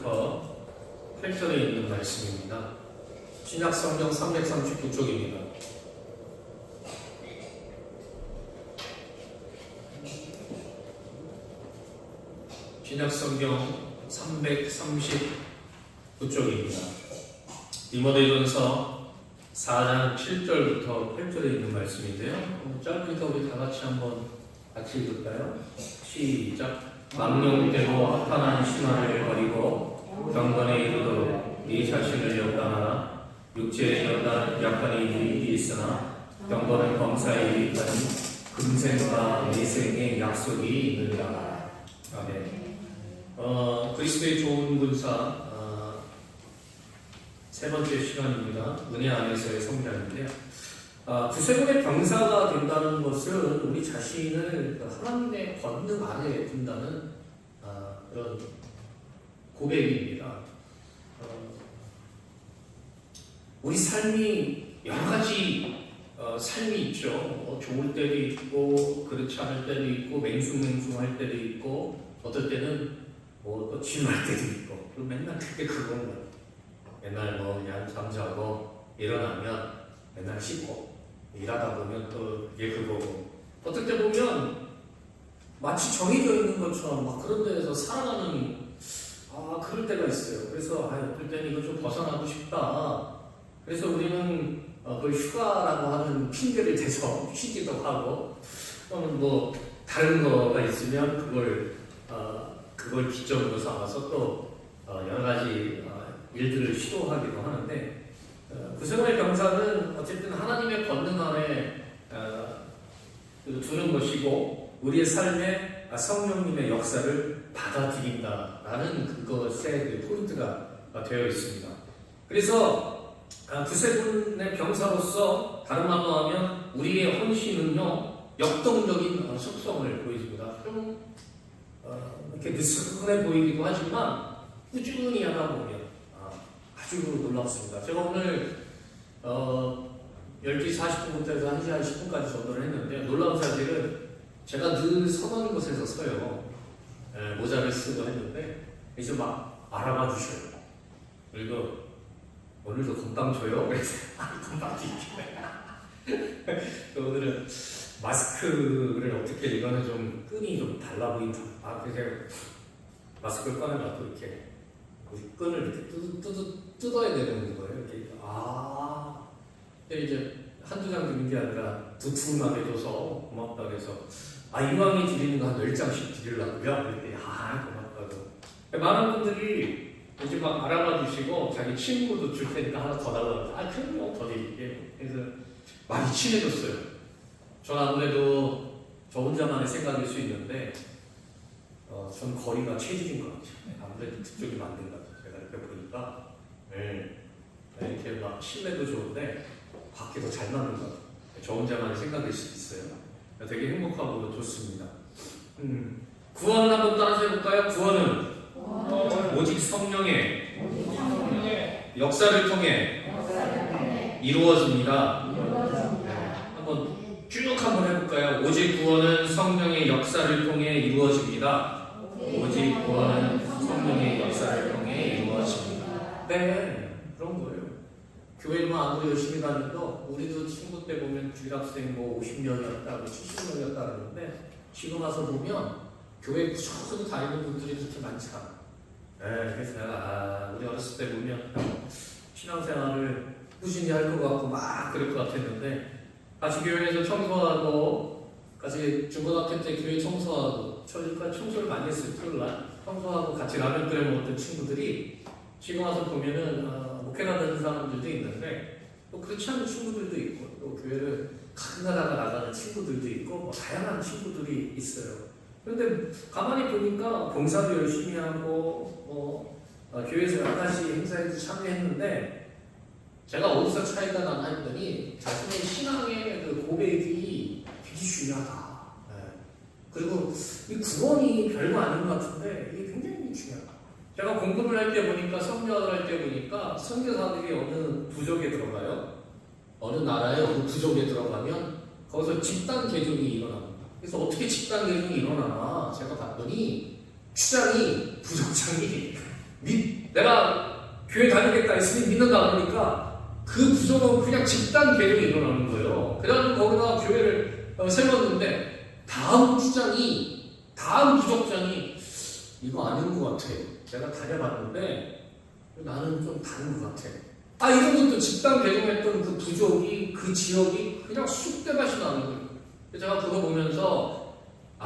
1절부터 8절에 있는 말씀입니다. 신약성경 339쪽입니다. 신약성경 339쪽입니다. 디모데전서 4장 7절부터 8절에 있는 말씀인데요. 짧으니까 우리 다 같이 한번 같이 읽을까요? 시작. 망령되고 합판한 신화를 버리고 경건에 이르도록 네 자신을 연단하라. 육체의 약간의 일이 있으나 경건은 범사에 이르다니 금생과 내생의 약속이 있느니라. 아멘. 그리스도의 좋은 군사 세 번째 시간입니다. 은혜 안에서의 성장인데요. 구세군의 병사가 된다는 것은 우리 자신을 하나님의 권능 아래에 둔다는 그런 고백입니다. 우리 삶이 여러 가지 삶이 있죠. 좋을 때도 있고 그렇지 않을 때도 있고 맹숭맹숭할 때도 있고 어떨 때는 또 지루할 때도 있고 그리고 맨날 그건 거예요. 맨날 그냥 잠자고 일어나면 맨날 씻고 일하다 보면 또 이게 그거고 어떨 때 보면 마치 정해져 있는 것처럼 막 그런 데에서 살아가는 그럴 때가 있어요. 그래서 어떨 때는 이거 좀 벗어나고 싶다. 그래서 우리는 그걸 휴가라고 하는 핑계를 대서 쉬기도 하고 또는 뭐 다른 거가 있으면 그걸 기점으로 삼아서 또 여러 가지 일들을 시도하기도 하는데 구세군의 병사는 어쨌든 하나님의 권능 안에 두는 것이고 우리의 삶에 성령님의 역사를 받아들인다라는 그것의 포인트가 되어 있습니다. 그래서 구세군의 병사로서 다른 말로 하면 우리의 헌신은요 역동적인 속성을 보여줍니다. 좀 이렇게 느슨해 보이기도 하지만 꾸준히 하다 보면 아주 놀랍습니다. 제가 오늘 12시 40분부터 해서 1시 10분까지 전도를 했는데 놀라운 사실은 제가 늘 서던 곳에서 서요. 모자를 쓰고 했는데 이제 막 알아봐 주셔요. 그리고 오늘도 건빵 줘요? 그래서 건빵 드릴게요. 오늘은 마스크를 어떻게 이거는 좀 끈이 좀 달라 보인다. 그래서 마스크를 꺼내놔도 이렇게 끈을 이렇게 뜯어야 되는 거예요. 이렇게 근데 이제 한두 장 드린 게 아니라 두툼하게 줘서 고맙다 그래서 이왕에 드리는 거 한 10장씩 드리려고요. 그랬더니 고맙다고. 많은 분들이 이제 막 알아봐 주시고 자기 친구도 줄 테니까 하나 더 달라고 그럼요 더 드릴게요. 그래서 많이 친해졌어요. 전 아무래도 저 혼자만의 생각일 수 있는데 전 거리가 체질인 것 같아요. 아무래도 그쪽이 맞는 것 같아요. 제가 이렇게 보니까 이렇게 막 신뢰도 좋은데 밖에도 잘 맞는 것 같아요. 저 혼자만의 생각일 수도 있어요. 되게 행복하고 좋습니다. 구원을 한번 따라서 해볼까요? 구원은 오직 성령의 역사를 통해 이루어집니다. 한번 쭉 한번 해볼까요? 오직 구원은 성령의 역사를 통해 이루어집니다. 오직 구원은 성령의 역사를 통해 이루어집니다. 네, 그런 거예요. 교회만 아무리 열심히 다녀도 우리도 친구 때 보면 주일학생 50명이었다, 70명이었다 그러는데 지금 와서 보면 교회 꾸준히 다니는 분들이 그렇게 많지 않아. 그래서 내가 우리 어렸을 때 보면 신앙생활을 꾸준히 할 것 같고 막 그럴 것 같았는데 같이 교회에서 청소하고 같이 중고등학교 때 교회 청소하고 저희가 청소를 많이 했어요. 토요일날 청소하고 같이 라면 끓여 먹었던 친구들이 지금 와서 보면은 목회가 되는 사람들도 있는데 또 그렇지 않은 친구들도 있고 또 교회를 큰 나라가 나가는 친구들도 있고 뭐 다양한 친구들이 있어요. 그런데 가만히 보니까 봉사도 열심히 하고 교회에서 여러 가지 행사에도 참여했는데 제가 어디서 차이가 나나 했더니 자신의 신앙의 그 고백이 되게 중요하다. 그리고 이 구원이 별거 아닌 것 같은데 이게 굉장히 중요하다. 제가 공부를 할 때 보니까 성경을 할 때 보니까 선교사들이 어느 부족에 들어가요. 어느 나라의 어느 부족에 들어가면 거기서 집단 개종이 일어납니다. 그래서 어떻게 집단 개종이 일어나나 제가 봤더니 추장이 부족장이 및 내가 교회 다니겠다 했으니 믿는다 그러니까 그 부족은 그냥 집단 개혁이 일어나는 거예요. 그래가지고 거기다가 교회를 세웠는데 다음 부족장이 이거 아닌 것 같아. 내가 다녀봤는데 나는 좀 다른 것 같아. 이러면 집단 개종했던 그 부족이 그 지역이 그냥 쑥대밭이 나는 거예요. 제가 그거 보면서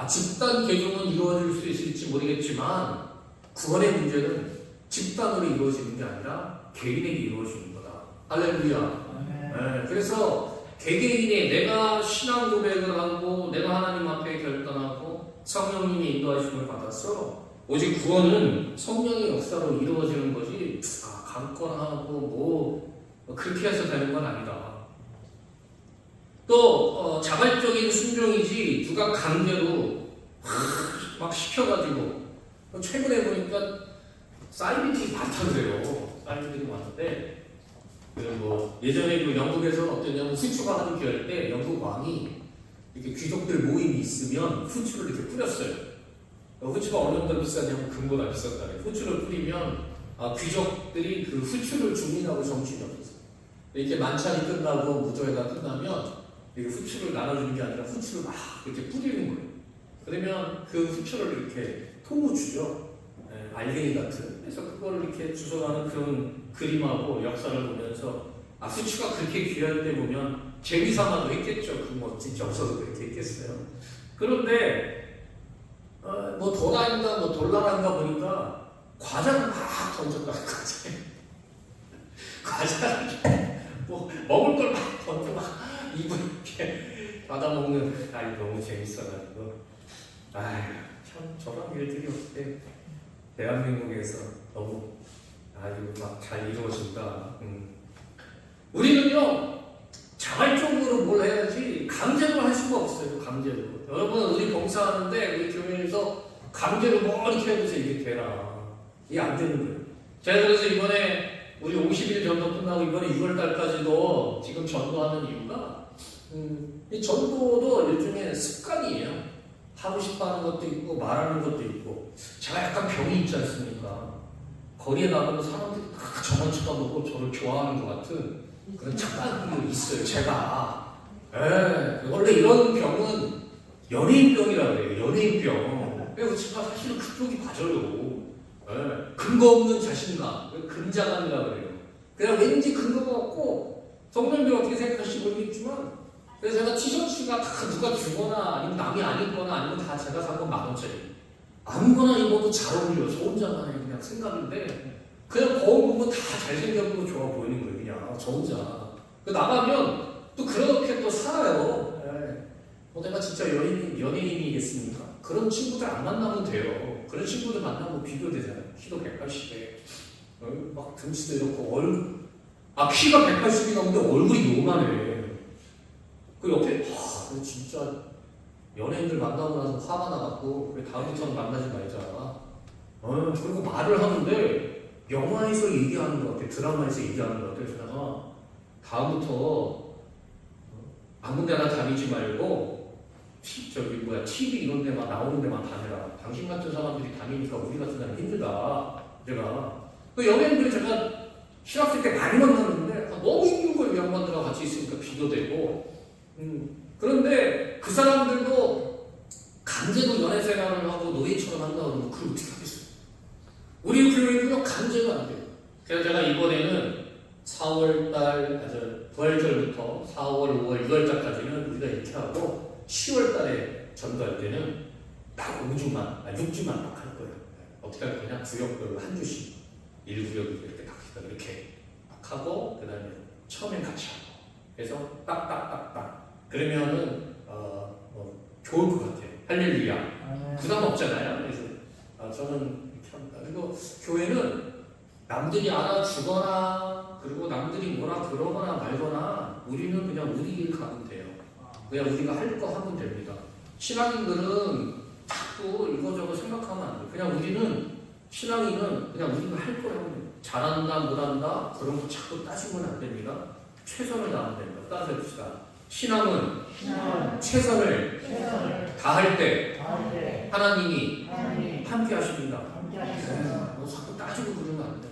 집단 개종은 이루어질 수 있을지 모르겠지만 구원의 문제는 집단으로 이루어지는 게 아니라 개인에게 이루어지는 거다. 할렐루야. 네, 그래서 개개인의 내가 신앙 고백을 하고 내가 하나님 앞에 결단하고 성령님의 인도하심을 받았어. 오직 구원은 성령의 역사로 이루어지는 거지 강권하고 뭐 그렇게 해서 되는 건 아니다. 또 자발적인 순종이지 누가 강제로 막 시켜가지고 최근에 보니까 사이비들이 많다고요. 사이비들이 많은데 뭐 예전에 그 영국에서 어땠냐면 후추가 하는 기할 때 영국 왕이 이렇게 귀족들 모임이 있으면 후추를 이렇게 뿌렸어요. 후추가 어느 정도 비싸냐면 금보다 비쌌다네. 후추를 뿌리면 귀족들이 그 후추를 주민하고 정신이 없었어요. 이렇게 만찬이 끝나고 무도회가 끝나면 이게 후추를 나눠주는 게 아니라 후추를 막 이렇게 뿌리는 거예요. 그러면 그 후추를 이렇게 통으로 주죠. 알갱이 같은. 그래서 그거를 이렇게 주워가는 그런 그림하고 역사를 보면서 후추가 그렇게 귀할 때 보면 재미삼아도 했겠죠. 뭐 진짜 없어서 그렇게 했겠어요. 그런데 뭐 도라인가 뭐 돌라란가 보니까 과자를 막 던졌다. 과자를 뭐 먹을 걸 막 던져 막 입을 이렇게 받아먹는 너무 재밌어가지고 참 저런 일들이 어떻게 대한민국에서 너무 이거 막 잘 이루어진다. 우리는요 자발적으로 뭘 해야지 강제로 할 수가 없어요. 강제로. 여러분 우리 봉사하는데 우리 교회에서 강제로 뭐 이렇게 해보세요. 이게 되나? 이게 안 되는 거예요. 제가 그래서 이번에 우리 50일 전도 끝나고 이번에 6월달까지도 지금 전도하는 이유가 이 전도도 일종의 습관이에요. 하고 싶어하는 것도 있고 말하는 것도 있고 제가 약간 병이 있지 않습니까? 거리에 나가면 사람들이 다 저만 쳐다보고 저를 좋아하는 것 같은 그런 착각이 있어요. 제가 원래 이런 병은 연예인병이라고 해요. 연예인병. 그래서 제가 사실은 그쪽이 맞아요. 근거 없는 자신감, 근자감이라고 그래요. 그냥 왠지 근거가 없고 성도님들 어떻게 생각하실지 모르겠지만 그래서 제가 티셔츠가 다 누가 주거나 아니면 남이 안 입거나 아니면 다 제가 산 건 10,000원짜리 아무거나 입어도 잘 어울려. 저 혼자만의 그냥 생각인데 그냥 거울 보면 다 잘생겼고 좋아 보이는 거예요. 그냥 저 혼자 나가면 또 그렇게 또 살아요. 뭐 내가 진짜 연예인이겠습니까? 그런 친구들 안 만나면 돼요. 그런 친구들 만나면 비교되잖아요. 키도 180에 막 등치도 이렇고 키가 180이 넘는데 얼굴이 요만해. 그 옆에 진짜 연예인들 만나고 나서 화가 나갖고 그래 다음부터는 만나지 말자. 그리고 말을 하는데 영화에서 얘기하는 것 같아. 드라마에서 얘기하는 것 같아. 그래서 다음부터 아무 데나 다니지 말고 TV 이런 데만 나오는 데만 다녀라. 당신 같은 사람들이 다니니까 우리 같은 사람이 힘들다. 그 연예인들이 제가 신학생 때 많이 만났는데 너무 힘든 거예요. 양반들하고 같이 있으니까 비교되고. 그런데 그 사람들도 강제로 연애 생활을 하고 노예처럼 한다고 그러면 그걸 어떻게 하겠어요? 우리 교회도요 강제가 안 돼요. 그래서 제가 이번에는 4월달 부활절부터 4월, 5월, 6월달까지는 우리가 이렇게 하고 10월달에 전도할 때는 딱 6주만 딱 할 거예요. 어떻게 할 거냐? 구역별로 한 주씩 1구역 이렇게 딱 이렇게 딱 하고 그 다음에 처음엔 같이 하고 그래서 딱딱딱딱 그러면은 좋을 것 같아요. 할렐루야. 부담 없잖아요. 그래서 저는 이렇게 합니다. 그리고 교회는 남들이 알아주거나 그리고 남들이 뭐라 그러거나 말거나 우리는 그냥 우리 길 가면 돼요. 그냥 우리가 할 거 하면 됩니다. 신앙인들은 자꾸 이거저거 생각하면 안 돼요. 그냥 우리는 신앙인은 그냥 우리가 할 거 하면 돼요. 잘한다 못한다 그런 거 자꾸 따지면 안 됩니다. 최선을 다하면 됩니다. 따라서 해봅시다. 신앙은 최선을 다할 때 하나님이 함께 하십니다. 자꾸 따지고 그러면 안 돼요.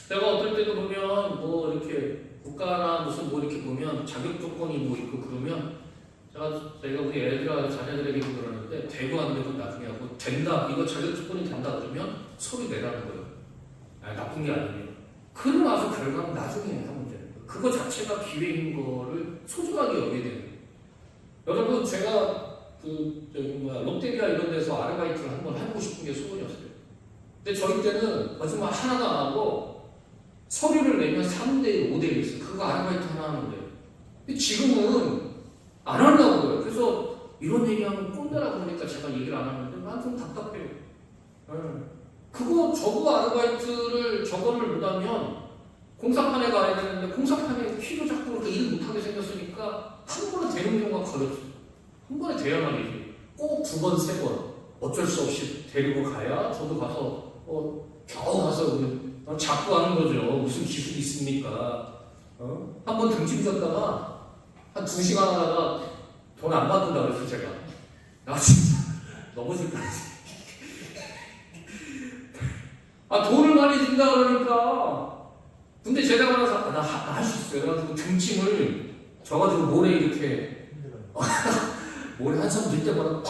제가 어떨 때도 보면 뭐 이렇게 국가나 무슨 뭐 이렇게 보면 자격 조건이 뭐 있고 그러면 제가 우리 애들아 자녀들에게 그러는데 되고 안 되고 나중에 하고 된다 이거 자격 조건이 된다 그러면 소리 내라는 거예요. 아니, 나쁜 게 아니에요. 그러고 나서 결과는 나중에 하면 돼요. 그거 자체가 기회인 거를 소중하게 여겨야 되는 거예요. 여러분 제가 롯데리아 이런 데서 아르바이트를 한번 해보고 싶은 게 소원이었어요. 근데 저희 때는 거짓말 하나도 안 하고 서류를 내면 3대 5대 1 있어요. 그거 아르바이트 하나 하는데. 근데 지금은 안 하려고 그래요. 그래서 이런 얘기하면 꼰대라 그러니까 제가 얘기를 안 하는데 난 좀 답답해요. 그거 저거 아르바이트를 저거를 못하면 공사판에 가야 되는데 공사판에 키도 자꾸 그렇게 일 못하게 생겼으니까 한 번에 되는 경우가 거의 없어요. 한 번에 돼야 말이지. 꼭 2번, 3번 어쩔 수 없이 데리고 가야 저도 가서 겨우 가서 자꾸 하는 거죠. 무슨 기술이 있습니까? 한 번 등짐 졌다가 한 2시간 하다가 돈 안 받는다 그랬어 제가. 아 진짜 넘어질 뻔했어. 돈을 많이 준다 그러니까. 근데 제가 말해서 나 할 수 있어요. 그래가지고 등짐을 져가지고 모래 이렇게 모래 한참 밀 때마다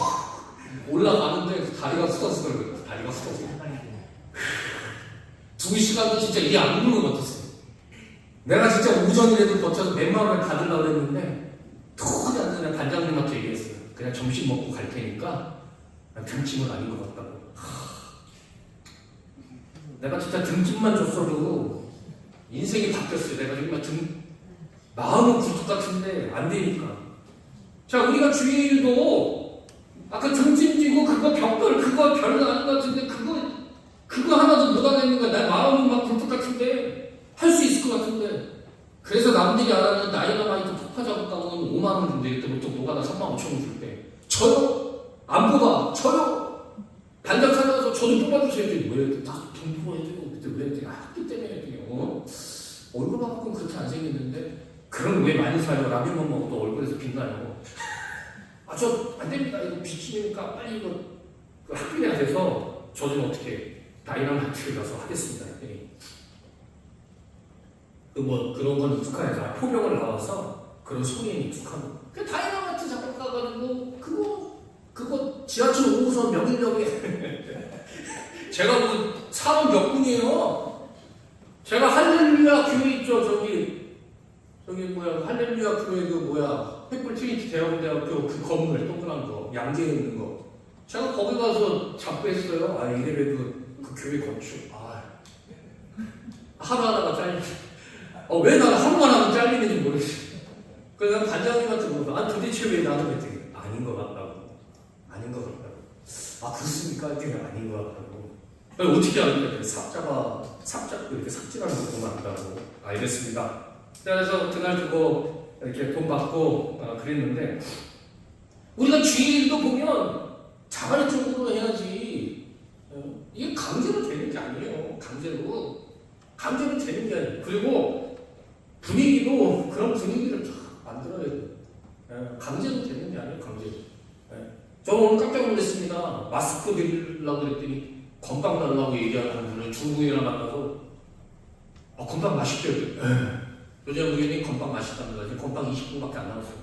올라가는데 다리가 후덜후덜 다리가 후덜후덜 2시간도 진짜 일이 안 오는 것 같았어요. 내가 진짜 오전이라도 버텨서 100만 원을 받으려고 했는데 도저히 안 되는 반장님한테 얘기했어요. 그냥 점심 먹고 갈 테니까 등짐은 아닌 것 같다고. 내가 진짜 등짐만 줬어도 인생이 바뀌었어요. 내가 정말 마음은 굴뚝 같은데 안 되니까. 자, 우리가 주의 일도 아까 등짐 지고 그거 벽돌 그거 별로 아닌 것 같은데 그거 하나도 못 하겠는 거야. 내 마음은 막 굴뚝 같은데 할 수 있을 것 같은데. 그래서 남들이 안 하는 다이너마이트 폭파 작업가면 5만 원 준대. 보통 노가다 3만 5천 원 줄 때. 저요? 안 뽑아. 저요? 반장 찾아가서 저도 뽑아주세요. 왜? 나돈 뽑아야 되고 그때 왜? 학기 때문에 얼굴 바꾸면 그렇게 안 생겼는데 그럼 왜 많이 사요? 라면만 먹어도 얼굴에서 빛나요. 저 안 됩니다. 이거 비치니까 빨리 이거 학비가 돼서 저 좀 어떻게 다이너마이트를 가서 하겠습니다. 그런 건 익숙하죠. 포병을 나와서 그런 소리에 익숙한 거. 그 다이너마이트 작업 가가지고 그거 지하철 5호선 명일역에 제가 사원 몇 분이에요. 제가 할렐루야 교회 있죠. 저기 할렐루야 교회 횃불 트리니티 대학교 그 건물 동그란 거 양재에 있는 거. 제가 거기 가서 잡고했어요. 이래봬도 그 교회 건축. 하루하다가 잘리지. 왜 나는 하루만 하면 잘리는지 모르겠어요. 그래서 반장님한테 물어봐. 도대체 왜 나는 그랬더니 아닌 것 같다고. 아닌 것 같다고. 그렇습니까? 그게 아닌 것 같다고. 어떻게 하는데 삽자가 이렇게 삽질하는 거 보면 안다고. 알겠습니다. 그래서 그날 그거 이렇게 돈 받고 그랬는데 우리가 주일도 보면 자발적으로 해야지. 이게 강제로 되는 게 아니에요. 강제로 되는 게 아니에요. 그리고 분위기도 그런 분위기를 만들어야 돼요. 강제로 되는 게 아니에요. 강제로. 저 오늘 깜짝 놀랐습니다. 마스크 드리려고 그랬더니 건빵 달라고 얘기하는 분을 중국이랑 만나서 건빵 맛있대요. 요즘 의원님 건빵 맛있답니다. 지금 건빵 20분밖에 안 남았어요.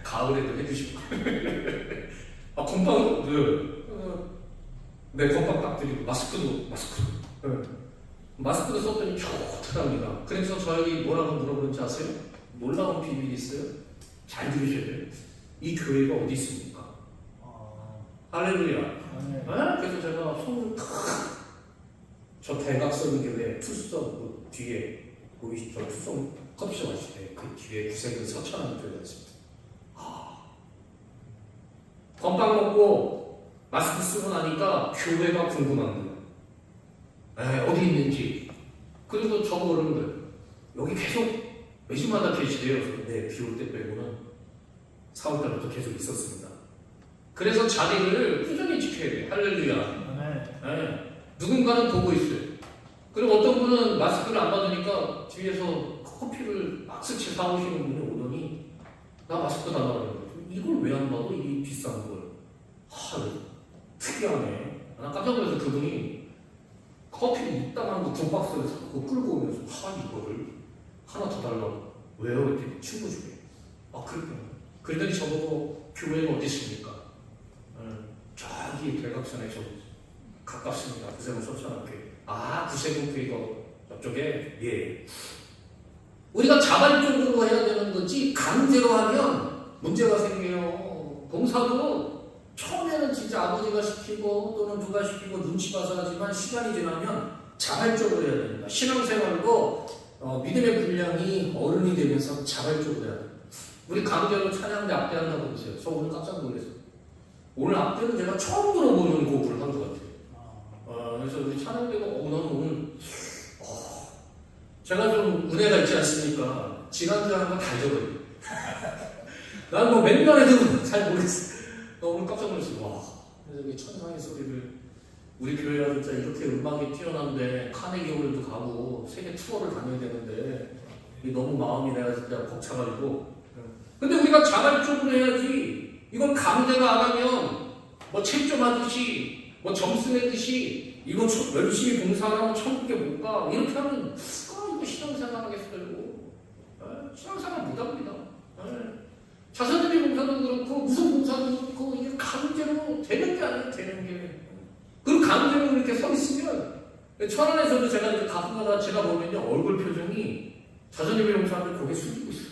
가을에도 해주시고. 건빵? 네, 건빵 딱 드리고 마스크도. 마스크도 썼더니 좋더랍니다. 그래서 저희 뭐라고 물어보는지 아세요? 놀라운 비밀이 있어요. 잘 들으셔야 돼요. 이 교회가 어디 있습니까? 할렐루야. 그래서 제가 손을 저 대각선 교회 투썸 뒤에 보이시죠? 투썸 커피숍 아실 때 그 뒤에 구색을 서천하는 교회가 있습니다. 건빵 먹고 마스크 쓰고 나니까 교회가 궁금한 거예요. 어디 있는지. 그리고 저거 그러는 거예요. 여기 계속 매주마다 계시대요. 네, 비 올 때 빼고는 4월달부터 계속 있었습니다. 그래서 자리를 꾸준히 지켜야 돼요. 할렐루야. 누군가는 보고 있어요. 그리고 어떤 분은 마스크를 안 받으니까 뒤에서 커피를 박스치 사오시는 분이 오더니 나 마스크 달라고 그러는 거예요. 이걸 왜 안 받아? 이 비싼 걸. 특이하네. 나 깜짝 놀라서 그분이 커피 이따만 거 두 박스를 사고 끌고 오면서 이거를 하나 더 달라고. 왜요? 이렇게 친구 중에. 그랬더니. 그러더니 저보고 교회는 어디 있습니까? 저기 대각선에 저 가깝습니다. 구세군 소천학교에. 구세군 교회가 저쪽에. 예. 우리가 자발적으로 해야 되는 거지 강제로 하면 문제가 생겨요. 봉사도 처음에는 진짜 아버지가 시키고 또는 누가 시키고 눈치 봐서 하지만 시간이 지나면 자발적으로 해야 됩니다. 신앙생활도 믿음의 분량이 어른이 되면서 자발적으로 해야 됩니다. 우리 강제로 찬양대 앞대한다고 보세요. 저 오늘 깜짝 놀랐어요. 오늘 앞대는 제가 처음 들어보는 곡을 한 것 같아요. 그래서 우리 찬양대가 나는 오늘 제가 좀 은혜가 있지 않습니까? 지난주에 한 번 다 잊어버려요. 난 뭐 맨날 해도 잘 모르겠어. 오늘 깜짝 놀랐어요. 그래서 이 천상의 소리를 우리 교회가 진짜 이렇게 음악이 뛰어난데 카네기홀도 가고 세계 투어를 다녀야 되는데 너무 마음이 내가 진짜 벅차가지고. 근데 우리가 자발적으로 해야지. 이건 강제가 안 하면 뭐 책 좀 하듯이 뭐 점수 내듯이 이거 열심히 봉사하면 천국에 못 가. 이렇게 하면 이거 신앙생활 하겠어요. 신앙생활 못합니다. 자선들이 봉사도 그렇고 무슨 봉사도 그렇고 이게 강제로 되는 게 아니에요. 되는 게. 그리고 강제로 이렇게 서 있으면 천안에서도 제가 이렇게 가끔가다 제가 보면요 얼굴 표정이 자선들이 봉사하는 고개 숙이고 있어요.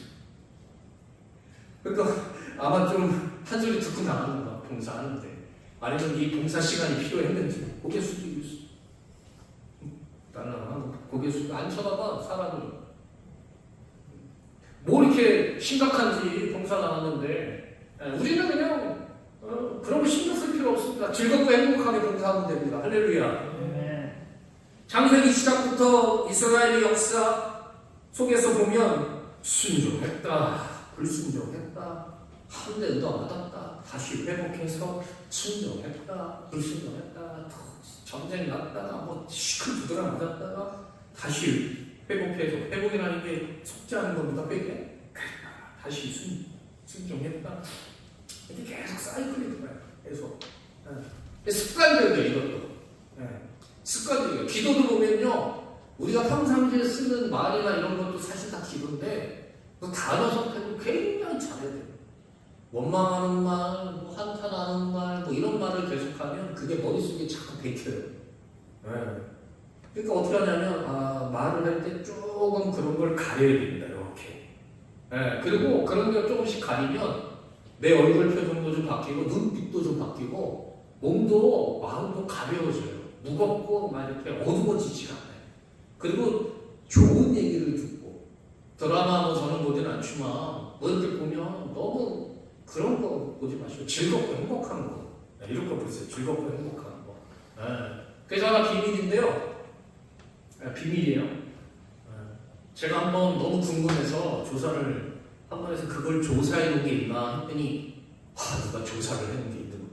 그러니까 아마 좀 한 소리 듣고 나가는 거야. 봉사하는데 아니면 이 봉사 시간이 필요했는지 고개 숙이고 있어. 나는 고개 숙이고 안 쳐다봐 사람을. 뭐 이렇게 심각한지 봉사 나왔는데 우리는 그냥 그런 거 신경 쓸 필요 없습니다. 즐겁고 행복하게 봉사하면 됩니다. 할렐루야. 창세기 시작부터 이스라엘의 역사 속에서 보면 순종했다, 불순종했다, 한데 얻어맞았다, 다시 회복해서 순종했다, 불순종했다, 전쟁 났다가 뭐 시큰 두드려 맞았다가 다시 회복해서, 회복이라는 게 속죄하는 겁니다. 회개 다시 순종했다. 이렇게 계속 사이클이 들어요. 계속 습관적이에요. 이것도 습관적이에요. 기도도 보면요 우리가 평상시에 쓰는 말이나 이런 것도 사실 다 기도인데 그 단어 선택을 굉장히 잘해야 돼요. 원망하는 말, 뭐 한탄하는 말, 뭐 이런 말을 계속하면 그게 머릿속에 자꾸 배켜요. 그러니까 어떻게 하냐면 말을 할 때 조금 그런 걸 가려야 됩니다. 이렇게. 그리고 그런 걸 조금씩 가리면 내 얼굴 표정도 좀 바뀌고 눈빛도 좀 바뀌고 몸도 마음도 가벼워져요. 무겁고 막 이렇게 어두워지지가 않아요. 그리고 좋은 얘기를 듣고 드라마 뭐 저는 보진 않지만 뭐 이렇게 보면 너무 그런 거 보지 마시고 즐겁고 행복한 거 이런 거 보세요. 즐겁고 행복한 거. 그래서 하나 비밀인데요. 비밀이에요. 제가 한번 너무 궁금해서 조사를 한번 해서 그걸 조사해 놓은 게 있나 했더니 누가 조사를 해놓은 게 있는 거예요.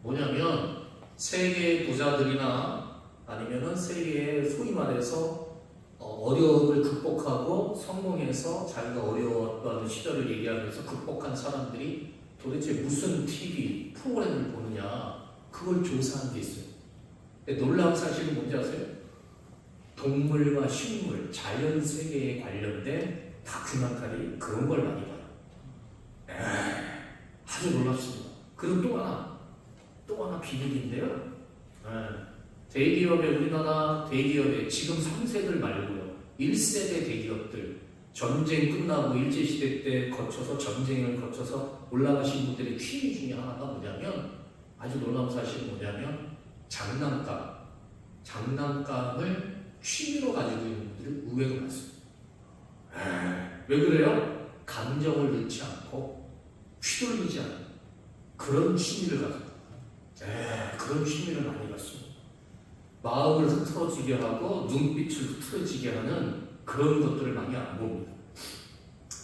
뭐냐면 세계의 부자들이나 아니면은 세계의 소위 말해서 어려움을 극복하고 성공해서 자기가 어려웠던 시절을 얘기하면서 극복한 사람들이 도대체 무슨 TV 프로그램을 보느냐 그걸 조사한 게 있어요. 근데 놀라운 사실은 뭔지 아세요? 동물과 식물, 자연 세계에 관련된 다큐멘터리 그런 걸 많이 봐요. 아주 놀랍습니다. 그리고 또 하나 비밀인데요. 대기업의 우리나라 대기업의 지금 3세들 말고요. 1세대 대기업들 전쟁 끝나고 일제시대 때 거쳐서 전쟁을 거쳐서 올라가신 분들의 취미 중에 하나가 뭐냐면 아주 놀라운 사실이 뭐냐면 장난감을 취미로 가지고 있는 분들이 의외로 많습니다. 왜 그래요? 감정을 넣지 않고 휘둘리지 않는 그런 취미를 가지고 그런 취미를 많이 갖습니다. 마음을 흐트러지게 하고 눈빛을 흐트러지게 하는 그런 것들을 많이 안 봅니다.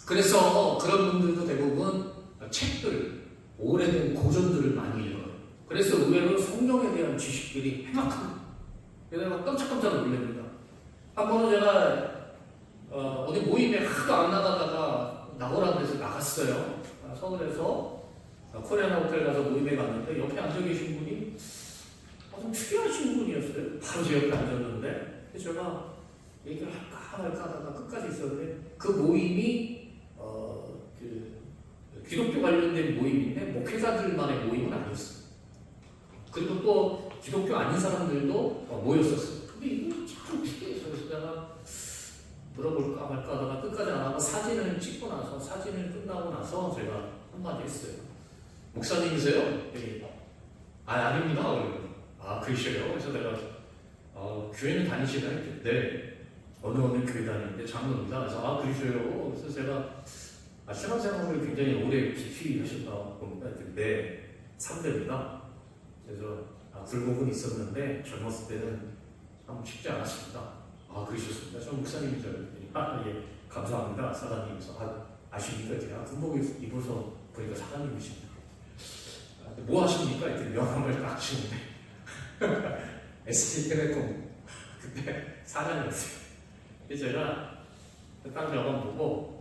그래서 그런 분들도 대부분 책들, 오래된 고전들을 많이 읽어요. 그래서 의외로 성경에 대한 지식들이 해박합니다. 내가 깜짝깜짝 놀랍니다. 한 번은 제가 어디 모임에 하도 안 나가다가 나오라고 해서 나갔어요. 서울에서 코리아나 호텔 가서 모임에 갔는데 옆에 앉아 계신 분이 좀 특이하신 분이었어요. 바로 제 옆에 앉았는데 제가 얘기를 할까 말까 하다가 끝까지 있었는데 그 모임이 기독교 관련된 모임인데 목회자들만의 모임은 아니었어요. 그리고 또 기독교 아닌 사람들도 모였었어요. 근데 이거 참 특이해서 그래서 내가 물어볼까 말까 하다가 끝까지 안 하고 사진을 찍고 나서 사진을 끝나고 나서 제가 한마디 했어요. 목사님이세요? 네. 아닙니다. 그러셔요. 그래서 내가 교회는 다니시나요? 네. 어느 교회 다니는데 장로입니다. 그래서 그러셔요. 그래서 제가 신앙생활을 굉장히 오래 깊이 하셨다 봅니다. 네. 3대입니다. 그래서 굴곡은 있었는데 젊었을 때는 참 쉽지 않았습니다. 그러셨습니다. 저 목사님이죠. 예, 감사합니다. 사장님께서 아십니까? 제가 군복 입어서 보니까 사장님이십니다. 뭐 하십니까? 이렇게 명함을 딱 주는데 SK텔레콤 그때 사장이었어요. 그래서 제가 딱 명함 보고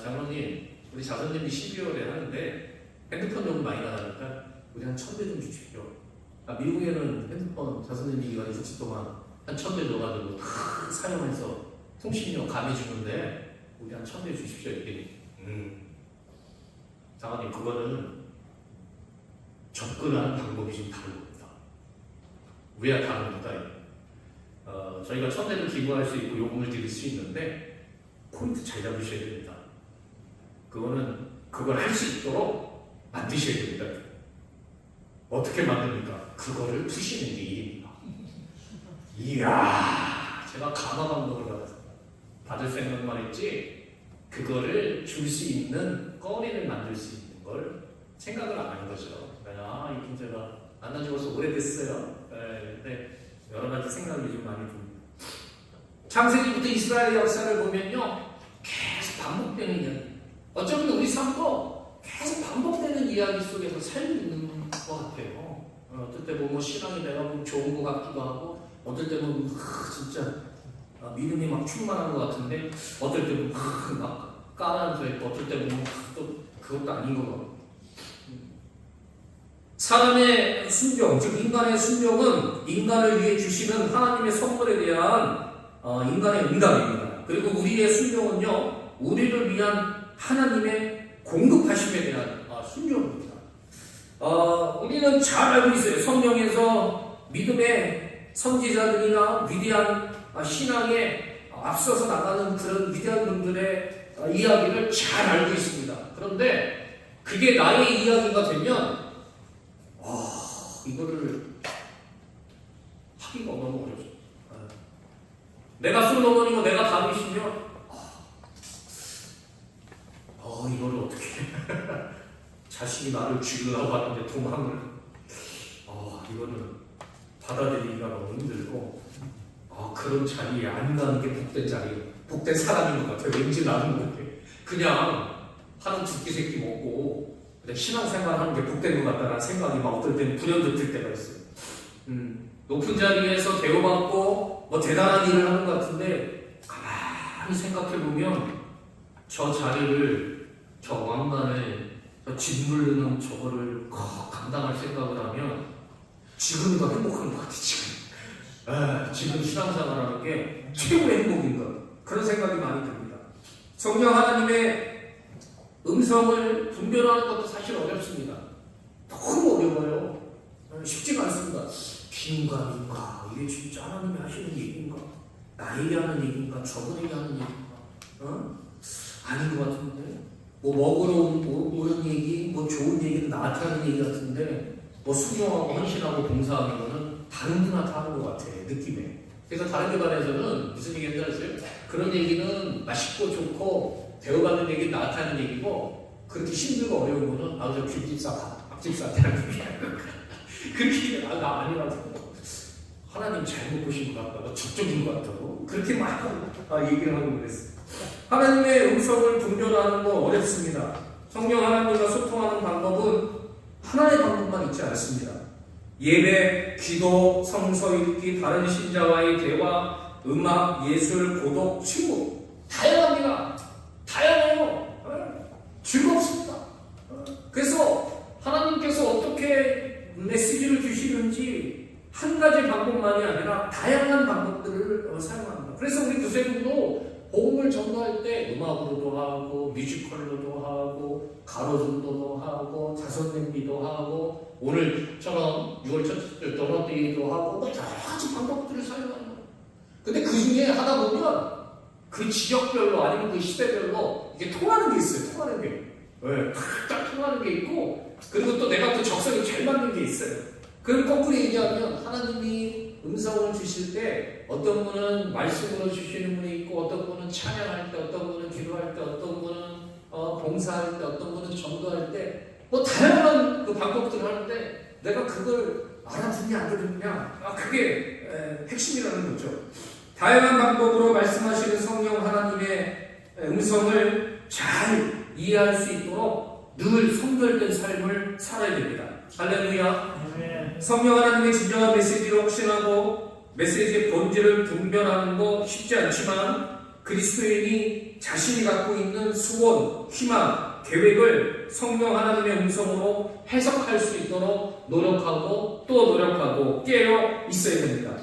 장로님 우리 자손님이 12월에 하는데 핸드폰 너무 많이 나가니까 우리 한 1,000대 좀 주십시오. 미국에는 핸드폰 자손님이 6주 동안 한 1,000대 줘가지고 다 사용해서 통신료 감해주는데 우리 한 1,000대 주십시오. 이렇게 장로님 그거는 접근하는 방법이 좀 다른 겁니다. 왜 다릅니까? 저희가 1,000대를 기부할 수 있고 요금을 드릴 수 있는데 포인트 잘 잡으셔야 됩니다. 그걸 할 수 있도록 만드셔야 됩니다. 어떻게 만듭니까? 그거를 푸시는 게 일입니다. 이야, 제가 가마 감독을 받을 생각만 했지 그거를 줄 수 있는 꺼리를 만들 수 있는 걸 생각을 안 한 거죠. 이 김제가 만난 지 벌써 오래됐어요. 근데 여러 가지 생각이 좀 많이 듭니다. 창세기부터 이스라엘의 역사를 보면요, 계속 반복되는 이야기. 어쩌면 우리 삶도 계속 반복되는 이야기 속에서 살고 있는 것 같아요. 어떨 때 보면 신앙이 내가 보면 좋은 것 같기도 하고, 어떨 때 보면 진짜 믿음이 막 충만한 것 같은데, 어떨 때 보면 막 까라앉아 있고, 어떨 때 보면 또 그것도 아닌 것 같고. 사람의 순종, 즉 인간의 순종은 인간을 위해 주시는 하나님의 선물에 대한 인간의 응답입니다. 그리고 우리의 순종은요, 우리를 위한 하나님의 공급하심에 대한 순종입니다. 우리는 잘 알고 있어요. 성경에서 믿음의 선지자들이나 위대한 신앙에 앞서서 나가는 그런 위대한 분들의 이야기를 잘 알고 있습니다. 그런데 그게 나의 이야기가 되면 이거를 하기가 너무 어렵죠. 내가 솔로몬이고 내가 다윗이면 이거를 어떻게 자신이 나를 죽이려고 하는데 도망을 이거는 받아들이기가 너무 힘들고 그런 자리에 안 가는 게 복된 자리, 복된 사람인 것 같아요. 왠지 나는 그냥 하는 죽기 새끼 먹고 신앙생활 하는 게 복된 것 같다는 생각이 막 어떨 때는 불현듯 들 때가 있어요. 높은 자리에서 대우받고 대단한 일을 하는 것 같은데 가만히 생각해보면 저 자리를, 저 왕관을, 저 짓누르는 저거를 감당할 생각을 하면 지금이 더 행복한 것 같아. 지금 신앙생활하는 게 최고의 행복인 것, 그런 생각이 많이 듭니다. 성령 하나님의 음성을 분별하는 것도 사실 어렵습니다. 너무 어려워요. 쉽지가 않습니다. 빈감인가? 이게 진짜 하나님이 하시는 얘기인가? 나에게 하는 얘기인가? 저분에게 하는 얘기인가? 아닌 것 같은데? 먹으러 오는 얘기, 좋은 얘기는 나한테 하는 얘기 같은데, 순종하고 헌신하고 봉사하는 거는 다른 데나 다른 것 같아, 느낌에. 그래서 다른 교단에서는 무슨 얘기 했는지 아세요? 그런 얘기는 맛있고 좋고, 배워가는 얘기는 나한테 하는 얘기고, 그렇게 힘들고 어려운 거는 저 빈집사, 밥집사한테 하는 얘기야. 그렇게 나 아니라고. 하나님 잘못 보신 것 같다고, 적적인 것 같다고, 그렇게 막 얘기를 하고 그랬어요. 하나님의 음성을 분별하는 거 어렵습니다. 성령 하나님과 소통하는 방법은 하나의 방법만 있지 않습니다. 예배, 기도, 성서 읽기, 다른 신자와의 대화, 음악, 예술, 고독, 친구, 다양합니다. 다양해요. 즐겁습니다. 그래서 하나님께서 어떻게 메시지를 주시는지 가지 방법만이 아니라 다양한 방법들을 사용합니다. 그래서 우리 구세군도 복음을 전도할 때 음악으로도 하고 뮤지컬로도 하고 가로등도도 하고 자선냄비도 하고 오늘처럼 6월 첫째 도너데이도 하고 여러 가지 방법들을 사용하는 거예요. 근데 그 중에 하다 보면 그 지역별로 아니면 그 시대별로 이게 통하는 게 있어요. 통하는 게. 네, 딱 통하는 게 있고 그리고 또 내가 또 적성이 잘 맞는 게 있어요. 그럼 거꾸로 얘기하면 하나님이 음성을 주실 때 어떤 분은 말씀으로 주시는 분이 있고 어떤 분은 찬양할 때 어떤 분은 기도할 때 어떤 분은 봉사할 때 어떤 분은 전도할 때 뭐 다양한 그 방법들을 하는데 내가 그걸 알아듣냐 안 들었냐 그게 핵심이라는 거죠. 다양한 방법으로 말씀하시는 성령 하나님의 음성을 잘 이해할 수 있도록 늘 선별된 삶을 살아야 됩니다. 할렐루야. 성령 하나님의 진정한 메시지로 확신하고 메시지의 본질을 분별하는 거 쉽지 않지만 그리스도인이 자신이 갖고 있는 소원, 희망, 계획을 성령 하나님의 음성으로 해석할 수 있도록 노력하고 또 노력하고 깨어 있어야 됩니다.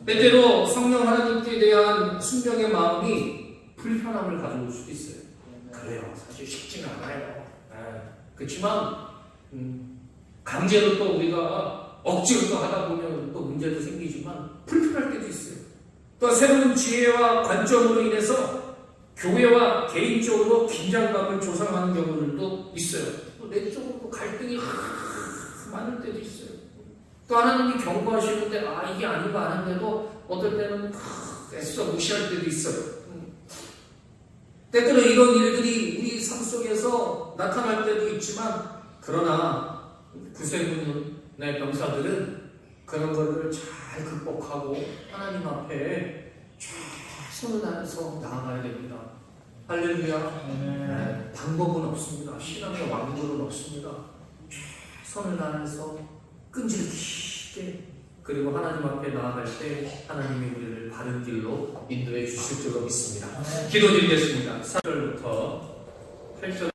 때때로 성령 하나님께 대한 순종의 마음이 불편함을 가져올 수도 있어요. 그래요. 사실 쉽지는 않아요. 그렇지만 강제로 또 우리가 억지로 또 하다 보면 또 문제도 생기지만 불편할 때도 있어요. 또 새로운 지혜와 관점으로 인해서 교회와 개인적으로 긴장감을 조성하는 경우들도 있어요. 또 내적으로 갈등이 많을 때도 있어요. 또 하나님이 경고하시는데 이게 아닌 거 아는데도 어떨 때는 애써 무시할 때도 있어요. 때때로 이런 일들이 우리 삶 속에서 나타날 때도 있지만 그러나 구세군의 병사들은 그런 것들을 잘 극복하고 하나님 앞에 최선을 다해서 나아가야 됩니다. 할렐루야. 방법은 없습니다. 신앙의 왕국은 없습니다. 최선을 다해서 끈질기게 그리고 하나님 앞에 나아갈 때 하나님이 우리를 바른 길로 인도해 주실 줄로 믿습니다. 기도드리겠습니다. 4절부터 8절